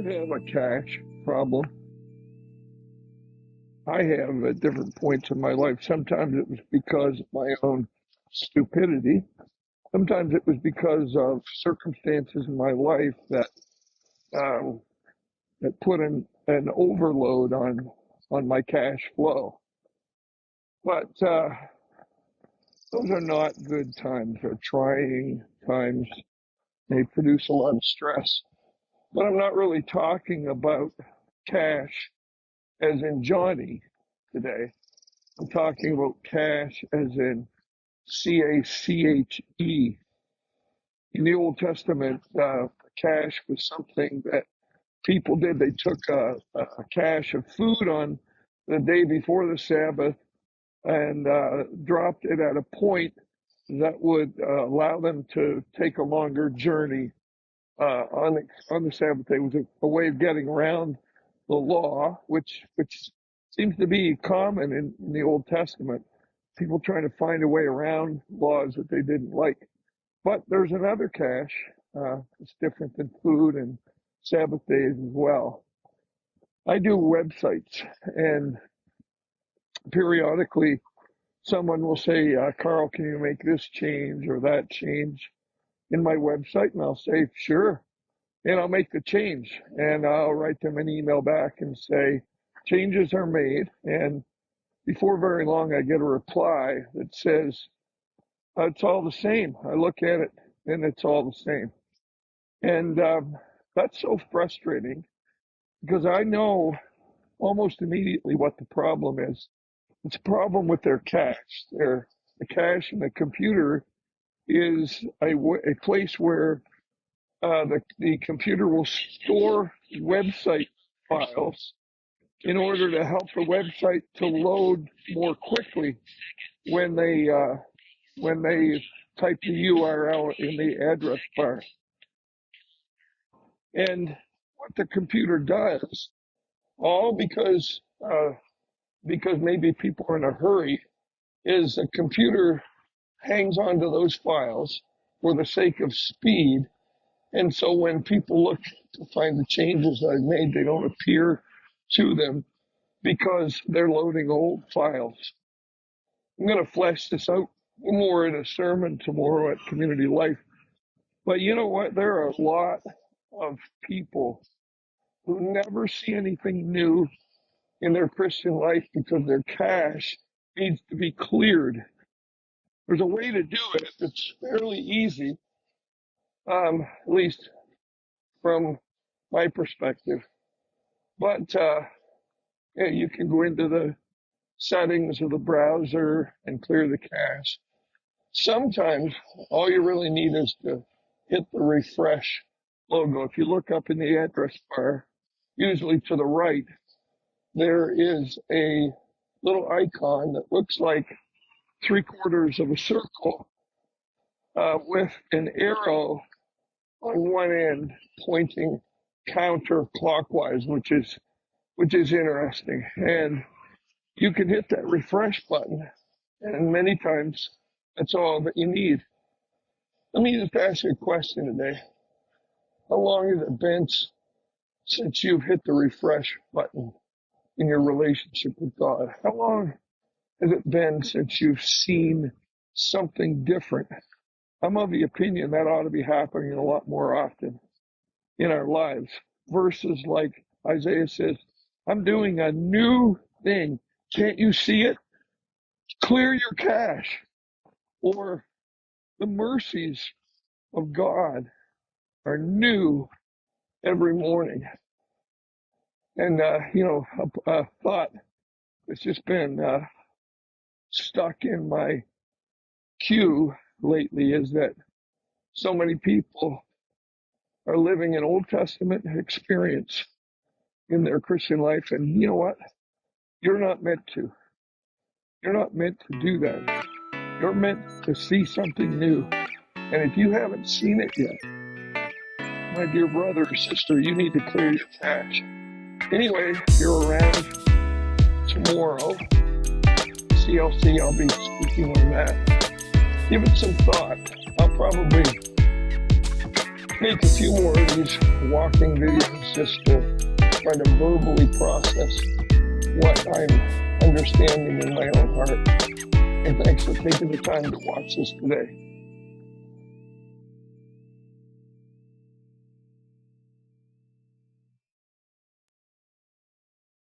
have a cash problem. I have at different points in my life. Sometimes it was because of my own stupidity. Sometimes it was because of circumstances in my life um, that put an overload on my cash flow. But those are not good times. They're trying times. They produce a lot of stress. But I'm not really talking about cash as in Johnny today. I'm talking about cash as in CACHE. In the Old Testament, cash was something that people did. They took a cache of food on the day before the Sabbath and dropped it at a point that would allow them to take a longer journey on the Sabbath day. It was a way of getting around the law, which seems to be common in the Old Testament. People trying to find a way around laws that they didn't like. But there's another cache. It's different than food and Sabbath days as well. I do websites, and periodically someone will say, Karl, can you make this change or that change in my website? And I'll say, sure. And I'll make the change, and I'll write them an email back and say, changes are made. And before very long, I get a reply that says, it's all the same. I look at it and it's all the same. And that's so frustrating because I know almost immediately what the problem is. It's a problem with their cache. The cache in the computer is a place where the computer will store website files in order to help the website to load more quickly when they type the URL in the address bar. And what the computer does, all because maybe people are in a hurry, is the computer hangs onto those files for the sake of speed. And so when people look to find the changes I've made, they don't appear to them because they're loading old files. I'm going to flesh this out more in a sermon tomorrow at Community Life. But you know what? There are a lot of people who never see anything new in their Christian life because their cache needs to be cleared. There's a way to do it that's fairly easy, at least from my perspective. But yeah, you can go into the settings of the browser and clear the cache. Sometimes all you really need is to hit the refresh logo. If you look up in the address bar, usually to the right, there is a little icon that looks like 3/4 of a circle with an arrow on one end pointing counterclockwise, which is interesting. And you can hit that refresh button, and many times that's all that you need. Let me just ask you a question today. How long has it been since you've hit the refresh button in your relationship with God? How long has it been since you've seen something different? I'm of the opinion that ought to be happening a lot more often in our lives. Verses like Isaiah says, I'm doing a new thing. Can't you see it? Clear your cache. Or the mercies of God are new every morning. And, a thought that's just been stuck in my queue lately is that so many people are living an Old Testament experience in their Christian life. And you know what? You're not meant to. You're not meant to do that. You're meant to see something new. And if you haven't seen it yet, my dear brother or sister, you need to clear your cache. Anyway, if you're around tomorrow, CLC, I'll be speaking on that. Give it some thought. I'll probably make a few more of these walking videos just to try to verbally process what I'm understanding in my own heart. And thanks for taking the time to watch this today.